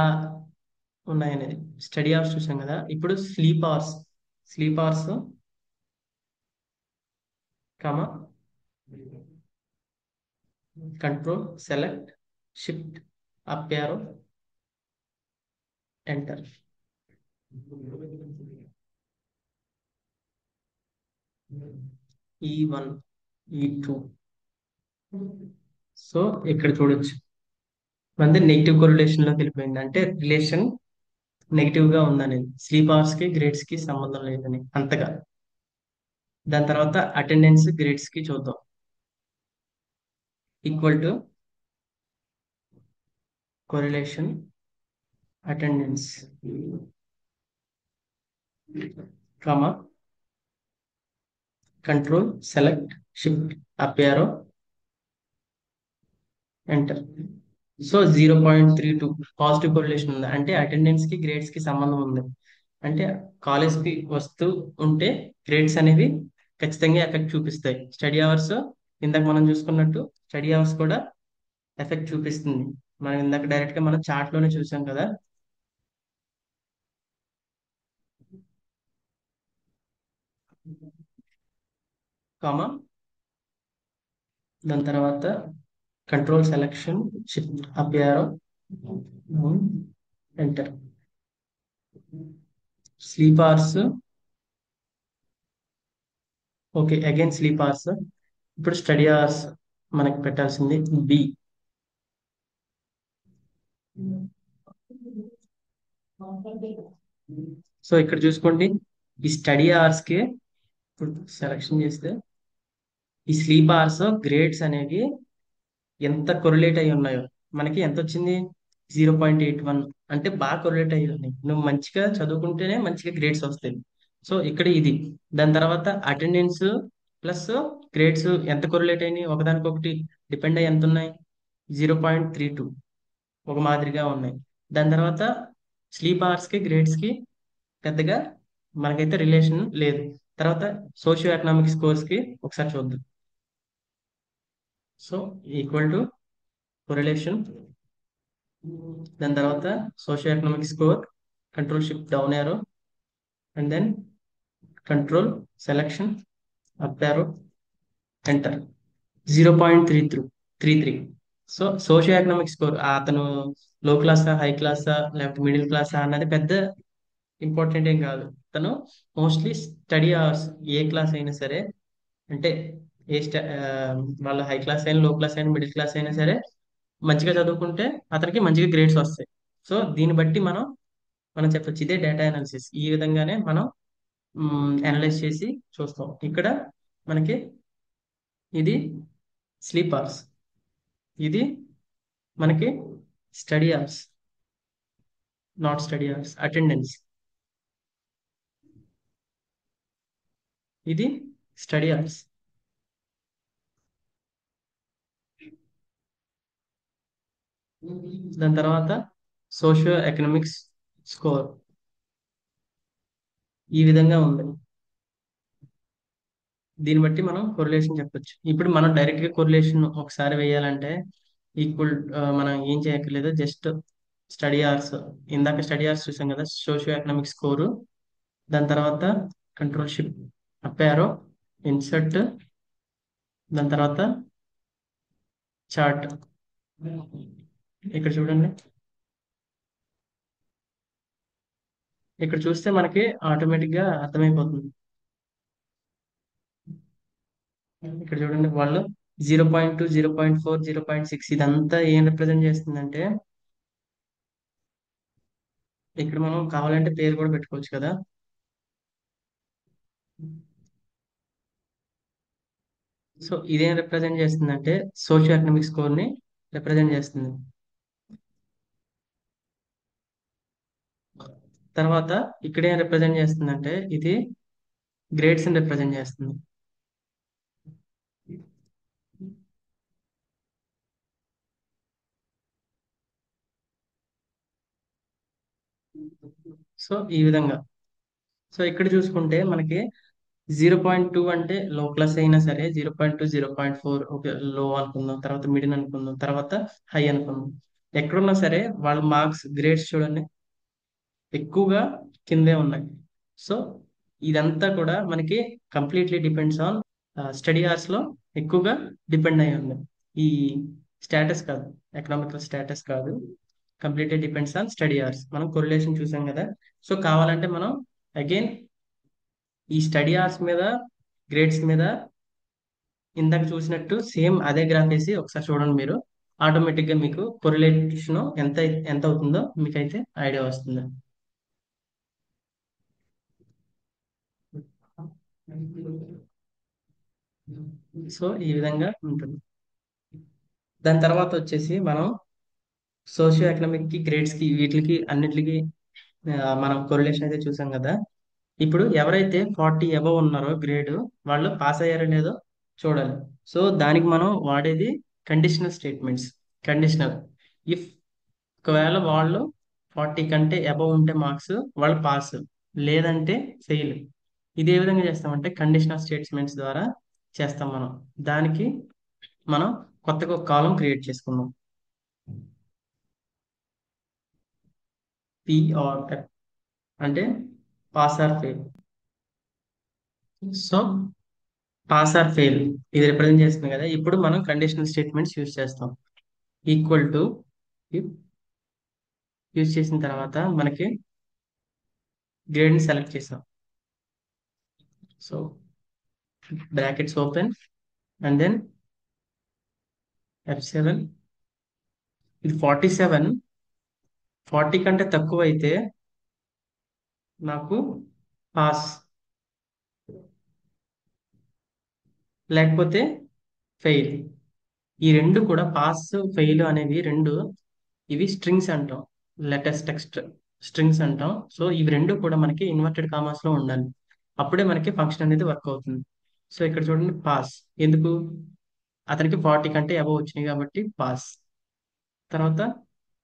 ఉన్నాయనేది. స్టడీ అవర్స్ చూసాం కదా, ఇప్పుడు sleep hours comma control select shift up arrow enter. E1 E2. So ఇక్కడ చూడొచ్చు మనది నెగిటివ్ కొరిలేషన్ లోకి వెళ్ళిపోయింది, అంటే రిలేషన్ నెగిటివ్ గా ఉందనేది. స్లీప్ అవర్స్ కి గ్రేడ్స్ కి సంబంధం లేదని అంతగా. దాని తర్వాత అటెండెన్స్ గ్రేడ్స్ కి చూద్దాం. Equal to correlation attendance comma control select shift up arrow enter. So 0.32 positive correlation ఉంది, అంటే అటెండెన్స్ కి గ్రేడ్స్ కి సంబంధం ఉంది. అంటే కాలేజ్ కి వస్తూ ఉంటే గ్రేడ్స్ అనేవి ఖచ్చితంగా ఎఫెక్ట్ చూపిస్తాయి. స్టడీ అవర్స్ ఇందాక మనం చూసుకున్నట్టు స్టడీ అవర్స్ కూడా ఎఫెక్ట్ చూపిస్తుంది. మనం ఇందాక డైరెక్ట్ గా మనం చార్ట్ లోనే చూసాం కదా. కామా దాని తర్వాత control selection shift up arrow enter. Sleep hours okay, again sleep hours. ఇప్పుడు స్టడీ అవర్స్ మనకి పెట్టాల్సింది బి. సో ఇక్కడ చూసుకోండి, ఈ స్టడీ అవర్స్ కి ఇప్పుడు సెలెక్షన్ చేస్తే ఈ స్లీప్ అవర్స్ గ్రేడ్స్ అనేవి ఎంత కొరిలేట్ అయి ఉన్నాయో మనకి ఎంత వచ్చింది? 0.81. అంటే బాగా కొరిలేట్ అయ్యి ఉన్నాయి. నువ్వు మంచిగా చదువుకుంటేనే మంచిగా గ్రేడ్స్ వస్తాయి. సో ఇక్కడ ఇది. దాని తర్వాత అటెండెన్స్ ప్లస్ గ్రేడ్స్ ఎంత కొరిలేట్ అయినాయి, ఒకదానికొకటి డిపెండ్ అయ్యి ఎంత ఉన్నాయి? 0.32, ఒక మాదిరిగా ఉన్నాయి. దాని తర్వాత స్లీప్ అవర్స్ కి గ్రేడ్స్ కి పెద్దగా మనకైతే రిలేషన్ లేదు. తర్వాత సోషియో ఎకనామిక్ స్కోర్స్ కి ఒకసారి చూద్దాం. సో ఈక్వల్ టు కొరిలేషన్, దాని తర్వాత socio economic score, control shift down arrow and then control selection up arrow enter. 0.33. So socio economic score అతను లో క్లాసా హై క్లాసా లేకపోతే మిడిల్ క్లాసా అన్నది పెద్ద ఇంపార్టెంట్ ఏం కాదు. తను మోస్ట్లీ స్టడీ అవర్స్ ఏ క్లాస్ అయినా సరే, అంటే వాళ్ళ హై క్లాస్ అయినా లో క్లాస్ అయినా మిడిల్ క్లాస్ అయినా సరే మంచిగా చదువుకుంటే అతనికి మంచిగా గ్రేడ్స్ వస్తాయి. సో దీన్ని బట్టి మనం చెప్పొచ్చు ఇదే డేటా అనాలిసిస్. ఈ విధంగానే మనం అనలైజ్ చేసి చూస్తాం. ఇక్కడ మనకి ఇది స్లీప్ అవర్స్, ఇది మనకి study hours, not study hours, attendance. ఇది స్టడీ అవర్స్. దాని తర్వాత సోషియో ఎకనామిక్స్ స్కోర్ ఈ విధంగా ఉంది. దీన్ని బట్టి మనం కొరిలేషన్ చెప్పొచ్చు. ఇప్పుడు మనం డైరెక్ట్ గా కొరిలేషన్ ఒకసారి వేయాలంటే ఈక్వల్, మనం ఏం చేయక్కర్లేదు, జస్ట్ స్టడీ అవర్స్, ఇందాక స్టడీ అవర్స్ చూసాం కదా, సోషియో ఎకనామిక్ స్కోరు, దాని తర్వాత control ship up arrow, insert, దాని తర్వాత చార్ట్. ఇక్కడ చూడండి, ఇక్కడ చూస్తే మనకి ఆటోమేటిక్ గా అర్థమైపోతుంది. ఇక్కడ చూడండి వాళ్ళు 0.2, 0.4, 0.6 ఇదంతా ఏం రిప్రజెంట్ చేస్తుందంటే, ఇక్కడ మనం కావాలంటే పేరు కూడా పెట్టుకోవచ్చు కదా. సో ఇదేం రిప్రజెంట్ చేస్తుందంటే సోషియో ఎకనామిక్ స్కోర్ ని రిప్రజెంట్ చేస్తుంది. తర్వాత ఇక్కడ ఏం రిప్రజెంట్ చేస్తుందంటే ఇది గ్రేడ్స్ ని రిప్రజెంట్ చేస్తుంది. సో ఈ విధంగా, సో ఇక్కడ చూసుకుంటే మనకి 0.2 అంటే లో క్లాస్ అయినా సరే, 0.2, 0.4 ఓకే లో అనుకుందాం, తర్వాత మిడిల్ అనుకుందాం, తర్వాత హై అనుకుందాం. ఎక్కడున్నా సరే వాళ్ళ మార్క్స్ గ్రేడ్స్ చూడండి ఎక్కువగా కిందే ఉన్నాయి. సో ఇదంతా కూడా మనకి completely depends on study hours లో ఎక్కువగా డిపెండ్ అయి ఉంది. ఈ స్టేటస్ కాదు, ఎకనామికల్ స్టేటస్ కాదు, completely depends on study hours. మనం కొరిలేషన్ చూసాం కదా. సో కావాలంటే మనం అగైన్ ఈ స్టడీ అవర్స్ మీద, గ్రేడ్స్ మీద ఇందాక చూసినట్టు సేమ్ అదే గ్రాఫ్ వేసి ఒకసారి చూడండి మీరు. ఆటోమేటిక్ గా మీకు కొరిలేషన్ ఎంత అవుతుందో మీకైతే ఐడియా వస్తుంది. సో ఈ విధంగా ఉంటుంది. దాని తర్వాత వచ్చేసి మనం సోషియో ఎకనామిక్ కి, గ్రేడ్స్ కి, వీటికి అన్నిటికి మనం కొరిలేషన్ అయితే చూసాం కదా. ఇప్పుడు ఎవరైతే 40 అబవ్ ఉన్నారో గ్రేడ్, వాళ్ళు పాస్ అయ్యారో లేదో చూడాలి. సో దానికి మనం వాడేది కండిషనల్ స్టేట్మెంట్స్. కండిషనల్ ఇఫ్ ఒకవేళ వాళ్ళు 40 కంటే అబవ్ ఉంటే మార్క్స్, వాళ్ళు పాస్, లేదంటే ఫెయిల్. ఇది ఏ విధంగా చేస్తామంటే కండిషనల్ స్టేట్మెంట్స్ ద్వారా చేస్తాం మనం. దానికి మనం కొత్తగా ఒక కాలం క్రియేట్ చేసుకున్నాం, పిఆర్, అంటే pass or fail. So pass or fail ఇది రిప్రజెంట్ చేస్తుంది కదా. ఇప్పుడు మనం కండిషనల్ స్టేట్మెంట్స్ యూజ్ చేస్తాం. ఈక్వల్ టు యూజ్ చేసిన తర్వాత మనకి గ్రేడ్ ని సెలెక్ట్ చేసాం. So brackets open and then F7. ఇది 47, 40 కంటే తక్కువ అయితే నాకు పాస్, లేకపోతే ఫెయిల్. ఈ రెండు కూడా పాస్ ఫెయిల్ అనేవి రెండు, ఇవి స్ట్రింగ్స్ అంటాం, లేటెస్ట్ టెక్స్ట్ స్ట్రింగ్స్ అంటాం. సో ఇవి రెండు కూడా మనకి ఇన్వర్టెడ్ కామాస్ లో ఉండాలి, అప్పుడే మనకి ఫంక్షన్ అనేది వర్క్ అవుతుంది. సో ఇక్కడ చూడండి పాస్ ఎందుకు, అతనికి 40 కంటే అబవ్ వచ్చినాయి కాబట్టి పాస్. తర్వాత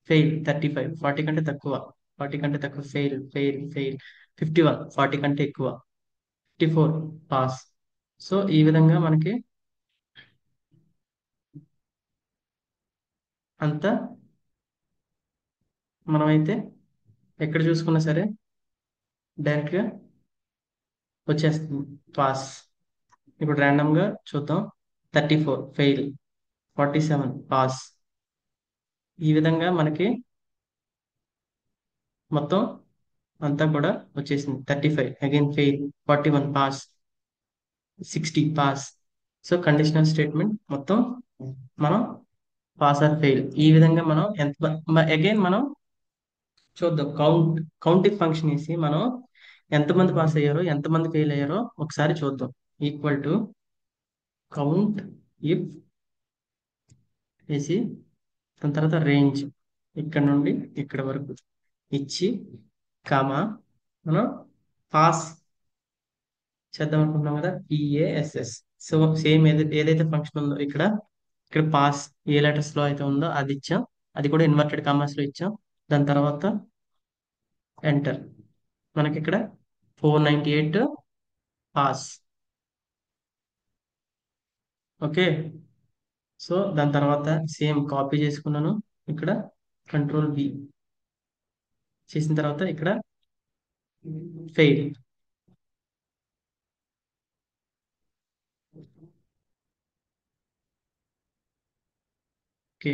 ఫెయిల్ 35, 40 కంటే తక్కువ, 40 కంటే తక్కువ ఫెయిల్, ఫెయిల్, ఫెయిల్. 51, 40 కంటే ఎక్కువ, 54 పాస్. సో ఈ విధంగా మనకి అంతా మనమైతే ఎక్కడ చూసుకున్నా సరే డైరెక్ట్ గా వచ్చేస్తుంది పాస్. ఇప్పుడు ర్యాండమ్ గా చూద్దాం. 34 ఫెయిల్, 47 పాస్. ఈ విధంగా మనకి మొత్తం అంతా కూడా వచ్చేసింది. 35 again fail, 41 pass, 60 pass. So conditional statement మొత్తం మనం పాస్ ఆర్ ఫెయిల్ ఈ విధంగా మనం అగైన్ మనం చూద్దాం. కౌంటింగ్ ఫంక్షన్ వేసి మనం ఎంతమంది పాస్ అయ్యారో ఎంతమంది ఫెయిల్ అయ్యారో ఒకసారి చూద్దాం. ఈక్వల్ టు కౌంట్ ఇఫ్ వేసి దాని తర్వాత రేంజ్ ఇక్కడ నుండి ఇక్కడ వరకు ఇచ్చి కామా మనం పాస్ చేద్దాం అనుకుంటున్నాం కదా, పిఏఎస్ఎస్. సో సేమ్ ఏదైతే ఫంక్షన్ ఉందో ఇక్కడ, ఇక్కడ పాస్ ఏ లెటర్స్ లో అయితే ఉందో అది ఇచ్చాం, అది కూడా ఇన్వర్టెడ్ కామర్స్ లో ఇచ్చాం. దాని తర్వాత ఎంటర్. మనకి ఇక్కడ 498 పాస్. ఓకే. సో దాని తర్వాత సేమ్ కాపీ చేసుకున్నాను, ఇక్కడ కంట్రోల్ బి చేసిన తర్వాత ఇక్కడ fail. Okay,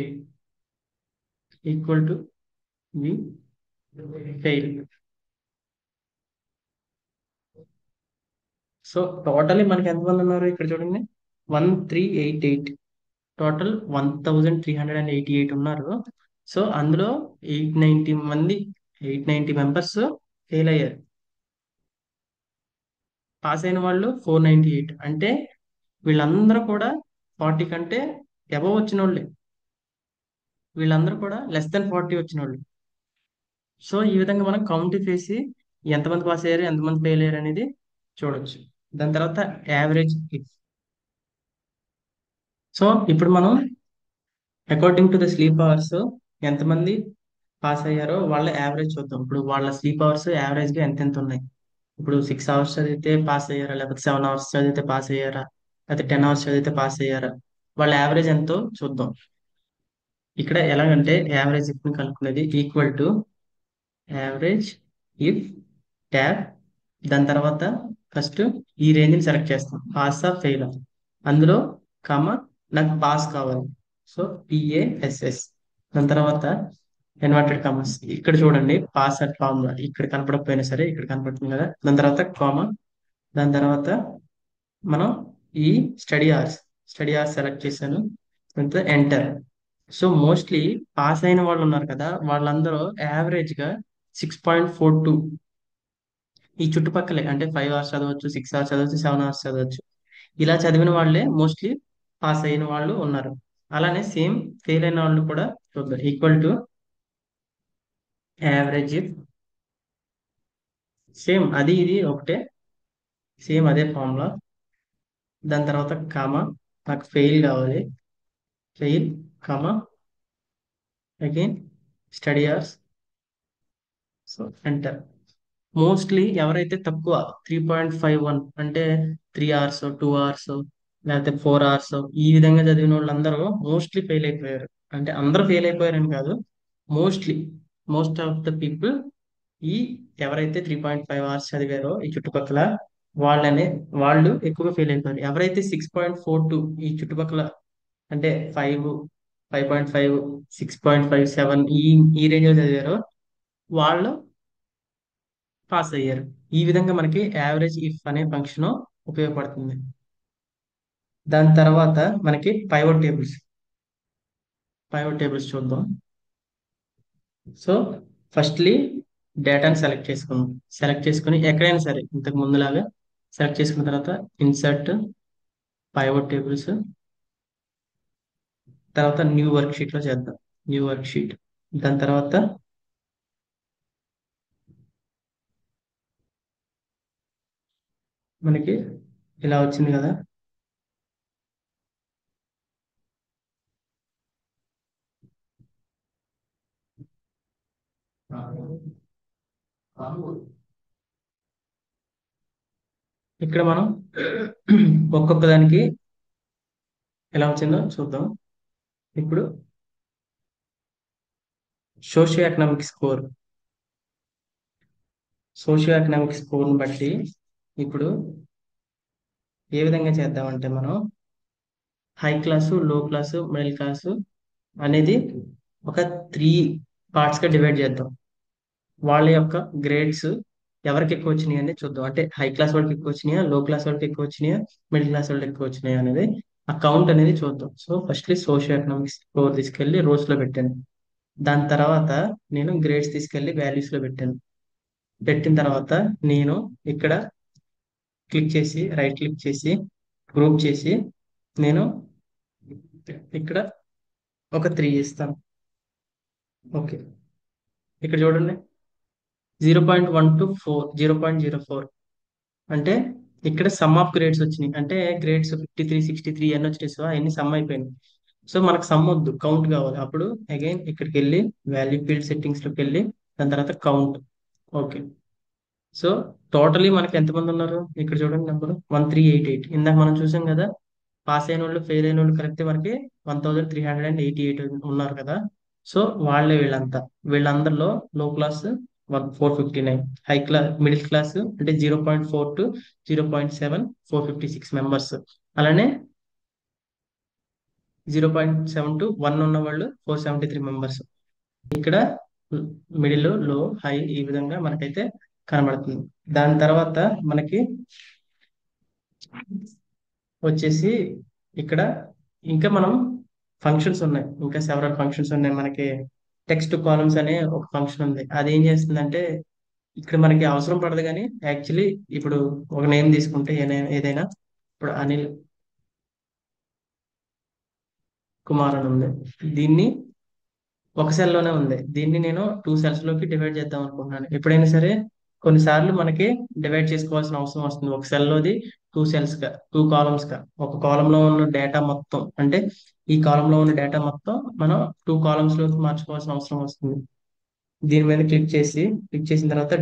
equal to V fail. So totally మనకి ఎంతమంది ఉన్నారు ఇక్కడ చూడండి, 1388. టోటల్ 1388 ఉన్నారు. సో అందులో 890 మంది, 890 మెంబర్స్ ఫెయిల్ అయ్యారు. పాస్ అయిన వాళ్ళు 498. అంటే వీళ్ళందరూ కూడా 40 కంటే అబవ్ వచ్చిన వాళ్ళే, వీళ్ళందరూ కూడా less than 40 వచ్చిన వాళ్ళు. సో ఈ విధంగా మనం కౌంట్ చేసి ఎంతమంది పాస్ అయ్యారు, ఎంతమంది ఫెయిల్ అయ్యారు అనేది చూడొచ్చు. దాని తర్వాత యావరేజ్. సో ఇప్పుడు మనం according to the sleep hours ఎంతమంది పాస్ అయ్యారో వాళ్ళ యావరేజ్ చూద్దాం. ఇప్పుడు వాళ్ళ స్లీప్ అవర్స్ యావరేజ్ గా ఎంత ఎంత ఉన్నాయి. ఇప్పుడు 6 అవర్స్ చదివితే పాస్ అయ్యారా, లేకపోతే 7 అవర్స్ చదివితే పాస్ అయ్యారా, లేకపోతే 10 అవర్స్ చదివితే పాస్ అయ్యారా, వాళ్ళ యావరేజ్ ఎంతో చూద్దాం. ఇక్కడ ఎలాగంటే యావరేజ్ ఇఫ్ ని కనుక్కునేది equal to average if tab. దాని తర్వాత ఫస్ట్ ఈ రేంజ్ ని సెలెక్ట్ చేస్తాం, పాస్ ఆ ఫెయిల్. అందులో కామ నాకు పాస్ కావాలి, సో పిఏఎస్ఎస్. దాని తర్వాత ఇన్వర్టెడ్ కామర్స్ ఇక్కడ చూడండి, పాస్ అట్ ఫార్ములా ఇక్కడ కనపడకపోయినా సరే ఇక్కడ కనపడుతుంది కదా. దాని తర్వాత కామ, దాని తర్వాత మనం ఈ స్టడీ అవర్స్ సెలెక్ట్ చేశాను, దాంతో ఎంటర్. సో మోస్ట్లీ పాస్ అయిన వాళ్ళు ఉన్నారు కదా, వాళ్ళందరూ యావరేజ్ గా 6.42 ఈ చుట్టుపక్కలే, అంటే 5 అవర్స్ చదవచ్చు, 6 అవర్స్ చదవచ్చు, 7 అవర్స్ చదవచ్చు. ఇలా చదివిన వాళ్ళే మోస్ట్లీ పాస్ అయిన వాళ్ళు ఉన్నారు. అలానే సేమ్ ఫెయిల్ అయిన వాళ్ళు కూడా చూద్దాం. ఈక్వల్ టు యావరేజ్, సేమ్ అది ఇది ఒకటే, సేమ్ అదే ఫార్ములా. దాని తర్వాత కామా, నాకు ఫెయిల్ కావాలి, fail comma again study hours, so enter. Mostly ఎవరైతే తక్కువ 3.51 అంటే 3 అవర్స్, 2 అవర్స్, లేకపోతే 4 అవర్స్ ఈ విధంగా చదివిన వాళ్ళందరూ మోస్ట్లీ ఫెయిల్ అయిపోయారు. అంటే అందరూ ఫెయిల్ అయిపోయారని కాదు, mostly most of the people ఈ ఎవరైతే 3.5 అవర్స్ చదివారో ఈ చుట్టుపక్కల వాళ్ళనే వాళ్ళు ఎక్కువగా ఫెయిల్ అయిపోయారు. ఎవరైతే 6.42 ఈ చుట్టుపక్కల అంటే 5, 5.5, 6.57 ఈ రేంజ్ లో చదివారో వాళ్ళు పాస్ అయ్యారు. ఈ విధంగా మనకి యావరేజ్ ఇఫ్ అనే ఫంక్షన్ ఉపయోగపడుతుంది. దాని తర్వాత మనకి పైవట్ టేబుల్స్ చూద్దాం. సో ఫస్ట్లీ డేటాని సెలెక్ట్ చేసుకుని ఎక్కడైనా సరే ఇంతకు ముందులాగా సెలెక్ట్ చేసుకున్న తర్వాత ఇన్సర్ట్ పైవట్ టేబుల్స్, తర్వాత న్యూ వర్క్ షీట్ లో చేద్దాం. New work sheet. దాని తర్వాత మనకి ఇలా వచ్చింది కదా. ఇక్కడ మనం ఒక్కొక్క దానికి ఎలా వచ్చిందో చూద్దాం. ఇప్పుడు socio economic score socio economic స్కోర్ని బట్టి ఇప్పుడు ఏ విధంగా చేద్దామంటే మనం high class, low class, middle class అనేది ఒక 3 పార్ట్స్ గా డివైడ్ చేద్దాం. వాళ్ళ యొక్క గ్రేడ్స్ ఎవరికి ఎక్కువ వచ్చినాయి అనేది చూద్దాం. అంటే హై క్లాస్ వాళ్ళకి ఎక్కువ వచ్చినాయా, లో క్లాస్ వాళ్ళకి ఎక్కువ వచ్చినాయా, మిడిల్ క్లాస్ వాళ్ళకి ఎక్కువ వచ్చినాయా అనేది ఆ కౌంట్ అనేది చూద్దాం. So firstly socio economics score తీసుకెళ్లి రోస్ లో పెట్టాను. దాని తర్వాత నేను గ్రేడ్స్ తీసుకెళ్లి వాల్యూస్ లో పెట్టాను. పెట్టిన తర్వాత నేను ఇక్కడ రైట్ క్లిక్ చేసి గ్రూప్ చేసి నేను ఇక్కడ ఒక 3 ఇస్తాను. ఓకే, ఇక్కడ చూడండి, 0.1 to 4, 0.04 అంటే ఇక్కడ సమ్ ఆఫ్ గ్రేడ్స్ వచ్చినాయి. అంటే గ్రేడ్స్ 53, 63 అన్ని వచ్చినాయి. సో అవన్నీ సమ్ అయిపోయినాయి. సో మనకు సమ్ వద్దు, కౌంట్ కావాలి. అప్పుడు అగైన్ ఇక్కడికి వెళ్ళి వాల్యూ ఫీల్డ్ సెట్టింగ్స్ లోకి వెళ్ళి దాని తర్వాత కౌంట్. ఓకే. సో టోటలీ మనకి ఎంతమంది ఉన్నారు ఇక్కడ చూడండి, నెంబర్ 1388. ఇందాక మనం చూసాం కదా, పాస్ అయిన వాళ్ళు ఫెయిల్ అయిన వాళ్ళు కలిపితే మనకి 1388 ఉన్నారు కదా. సో వాళ్ళే వీళ్ళంతా. వీళ్ళందరిలో లో class 459, high class middle class అంటే 0.4 to 0.7 456 మెంబర్స్. అలానే 0.7 to 1 ఉన్న వాళ్ళు 473 మెంబర్స్. ఇక్కడ మిడిల్, లో, హై ఈ విధంగా మనకైతే కనబడుతుంది. దాని తర్వాత మనకి వచ్చేసి ఇక్కడ ఇంకా మనం ఫంక్షన్స్ ఉన్నాయి, ఇంకా సెవరల్ ఫంక్షన్స్ ఉన్నాయి మనకి. టెక్స్ట్ కాలమ్స్ అనే ఒక ఫంక్షన్ ఉంది. అది ఏం చేస్తుందంటే ఇక్కడ మనకి అవసరం పడదు కానీ యాక్చువల్లీ ఇప్పుడు ఒక నేమ్ తీసుకుంటే ఏదైనా ఇప్పుడు అనిల్ కుమార్ అని ఉంది. దీన్ని ఒక సెల్ లోనే ఉంది. దీన్ని నేను 2 cells లోకి డివైడ్ చేద్దాం అనుకుంటున్నాను. ఎప్పుడైనా సరే కొన్నిసార్లు మనకి డివైడ్ చేసుకోవాల్సిన అవసరం వస్తుంది. ఒక సెల్ లోది 2 cells గా, 2 columns గా. ఒక కాలం లో ఉన్న డేటా మొత్తం అంటే ఈ కాలం లో ఉన్న డేటా మొత్తం మనం 2 columns లోకి మార్చుకోవాల్సిన అవసరం వస్తుంది. దీని మీద క్లిక్ చేసిన తర్వాత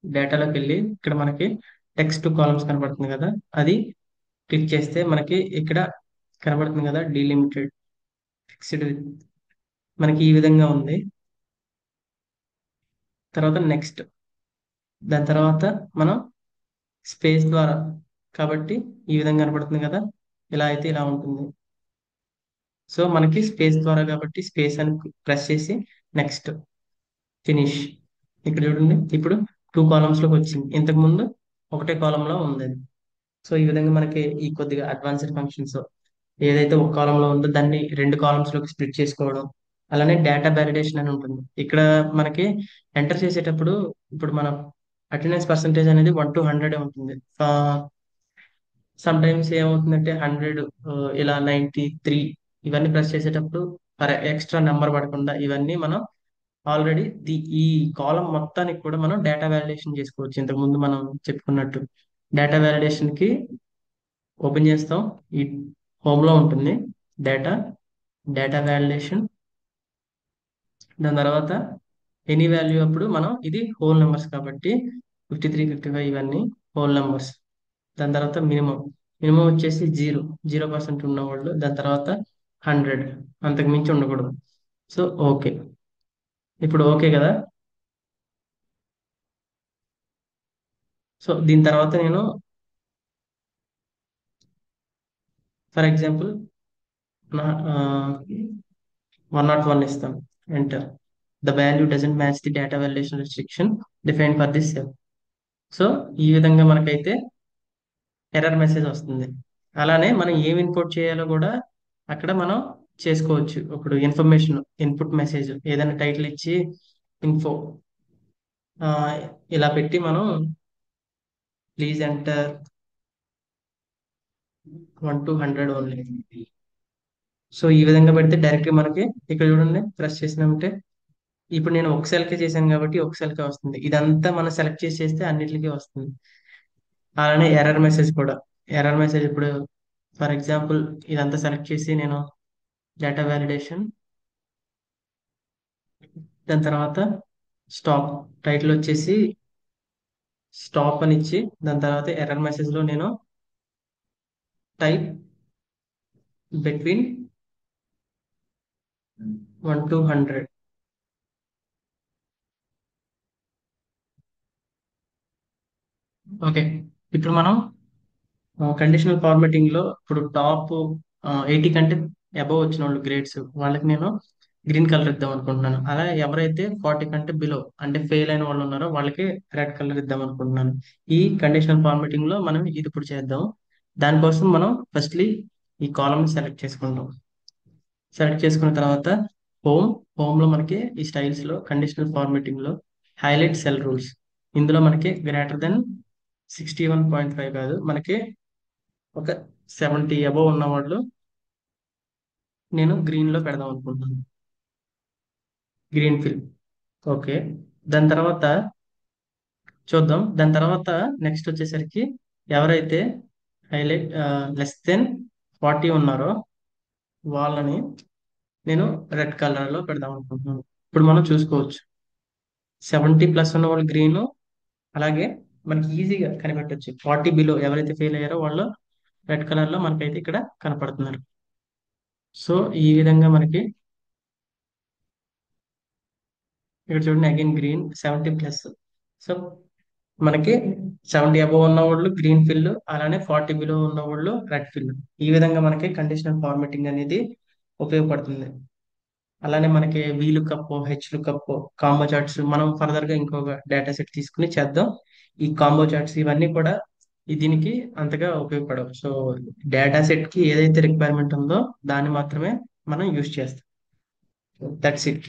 డేటాలోకి వెళ్ళి ఇక్కడ మనకి టెక్స్ట్ కాలమ్స్ కనబడుతుంది కదా, అది క్లిక్ చేస్తే మనకి ఇక్కడ కనబడుతుంది కదా డిలిమిటెడ్ ఫిక్స్డ్. మనకి ఈ విధంగా ఉంది. తర్వాత నెక్స్ట్, దాని తర్వాత మనం స్పేస్ ద్వారా, కాబట్టి ఈ విధంగా కనబడుతుంది కదా, ఇలా అయితే ఇలా ఉంటుంది. సో మనకి స్పేస్ ద్వారా కాబట్టి స్పేస్ అని ప్రెస్ చేసి నెక్స్ట్ ఫినిష్. ఇక్కడ చూడండి, ఇప్పుడు 2 columns లోకి వచ్చింది. ఇంతకు ముందు ఒకటే column లో ఉంది అది. సో ఈ విధంగా మనకి ఈ కొద్దిగా అడ్వాన్స్డ్ ఫంక్షన్స్, ఏదైతే ఒక కాలం లో ఉందో దాన్ని 2 columns లోకి స్ప్లిట్ చేసుకోవడం. అలానే డేటా వ్యాలిడేషన్ అని ఉంటుంది. ఇక్కడ మనకి ఎంటర్ చేసేటప్పుడు ఇప్పుడు మన అటెండెన్స్ పర్సంటేజ్ అనేది 1 to 100 ఉంటుంది. సమ్ టైమ్స్ ఏమవుతుందంటే 100, ఇలా 93 ఇవన్నీ ప్రెస్ చేసేటప్పుడు ఎక్స్ట్రా నెంబర్ పడకుండా ఇవన్నీ మనం ఆల్రెడీ ఈ కాలం మొత్తానికి కూడా మనం డేటా వ్యాలిడేషన్ చేసుకోవచ్చు. ఇంతకు ముందు మనం చెప్పుకున్నట్టు డేటా వ్యాలిడేషన్ కి ఓపెన్ చేస్తాం. ఈ హోమ్ లో ఉంటుంది డేటా, డేటా వ్యాలిడేషన్. దాని తర్వాత ఎనీ వాల్యూ అప్పుడు మనం ఇది హోల్ నెంబర్స్ కాబట్టి 53, 55 ఇవన్నీ హోల్ నెంబర్స్. దాని తర్వాత మినిమం, మినిమం వచ్చేసి 0% ఉన్నవాళ్ళు. దాని తర్వాత 100, అంతకు మించి ఉండకూడదు. సో ఓకే, ఇప్పుడు ఓకే కదా. సో దీని తర్వాత నేను ఫర్ ఎగ్జాంపుల్ నా 101 ఇస్తాను. Enter. The value doesn't match the data valuation restriction defined for this cell. So ఈ విధంగా మనకైతే ఎర్రర్ మెసేజ్ వస్తుంది. అలానే మనం ఏం ఇన్పుట్ చేయాలో కూడా అక్కడ మనం చేసుకోవచ్చు. ఇప్పుడు ఇన్ఫర్మేషన్ ఇన్పుట్ మెసేజ్ ఏదైనా టైటిల్ ఇచ్చి ఇన్ఫో ఇలా పెట్టి మనం please enter 1 to 100 only. So ఈ విధంగా పెడితే డైరెక్ట్ మనకి ఇక్కడ చూడండి ప్రెస్ చేసినామంటే ఇప్పుడు నేను ఒక సెల్కే చేశాను కాబట్టి ఒక సెల్కే వస్తుంది. ఇదంతా మనం సెలెక్ట్ చేస్తే అన్నిటికీ వస్తుంది. అలానే ఎర్రర్ మెసేజ్ కూడా, ఎర్రర్ మెసేజ్ ఇప్పుడు ఫర్ ఎగ్జాంపుల్ ఇదంతా సెలెక్ట్ చేసి నేను డేటా వ్యాలిడేషన్, దాని తర్వాత స్టాప్, టైటిల్ వచ్చేసి స్టాప్ అని ఇచ్చి దాని తర్వాత ఎర్రర్ మెసేజ్ లో నేను టైప్ బిట్వీన్ 1 to 100. ఓకే, ఇప్పుడు మనం కండిషనల్ ఫార్మాటింగ్ లో ఇప్పుడు టాప్ 80 కంటే అబవ్ వచ్చిన వాళ్ళు గ్రేడ్స్ వాళ్ళకి నేను గ్రీన్ కలర్ ఇద్దాం అనుకుంటున్నాను. అలా ఎవరైతే 40 కంటే బిలో అంటే ఫెయిల్ అయిన వాళ్ళు ఉన్నారో వాళ్ళకి రెడ్ కలర్ ఇద్దాం అనుకుంటున్నాను. ఈ కండిషనల్ ఫార్మాటింగ్ లో మనం ఇది ఇప్పుడు చేద్దాం. దానికోసం మనం ఫస్ట్లీ ఈ కాలమ్ సెలెక్ట్ చేసుకుంటాం. సెలెక్ట్ చేసుకున్న తర్వాత హోమ్, హోమ్ లో మనకి ఈ స్టైల్స్ లో కండిషనల్ ఫార్మాటింగ్ లో హైలైట్ సెల్ రూల్స్, ఇందులో మనకి గ్రేటర్ దెన్ 61.5 కాదు, మనకి ఒక 70 అబవ్ ఉన్న వాళ్ళు నేను గ్రీన్ లో పెడదాం అనుకుంటున్నాను. Green fill. ఓకే. దాని తర్వాత చూద్దాం. దాని తర్వాత నెక్స్ట్ వచ్చేసరికి ఎవరైతే హైలైట్ లెస్ దెన్ 40 ఉన్నారో వాళ్ళని నేను రెడ్ కలర్ లో పెడదాం అనుకుంటున్నాను. ఇప్పుడు మనం చూసుకోవచ్చు 70+ ఉన్న వాళ్ళు గ్రీన్, అలాగే మనకి ఈజీగా కనిపెట్టొచ్చు 40 బిలో ఎవరైతే ఫెయిల్ అయ్యారో వాళ్ళు రెడ్ కలర్ లో మనకైతే ఇక్కడ కనపడుతున్నారు. సో ఈ విధంగా మనకి ఇక్కడ చూడండి అగైన్ గ్రీన్ 70+. సో మనకి 70 అబోవ్ ఉన్న వాళ్ళు గ్రీన్ ఫిల్, అలానే 40 బిలో ఉన్న వాళ్ళు రెడ్ ఫిల్. ఈ విధంగా మనకి కండిషనల్ ఫార్మాటింగ్ అనేది ఉపయోగపడుతుంది. అలానే మనకి వి lookup, H lookup, combo charts మనం ఫర్దర్ గా ఇంకొక డేటా సెట్ తీసుకుని చేద్దాం. ఈ కాంబో చార్ట్స్ ఇవన్నీ కూడా దీనికి అంతగా ఉపయోగపడవు. సో డేటా సెట్ కి ఏదైతే రిక్వైర్మెంట్ ఉందో దాన్ని మాత్రమే మనం యూజ్ చేస్తాం. That's it.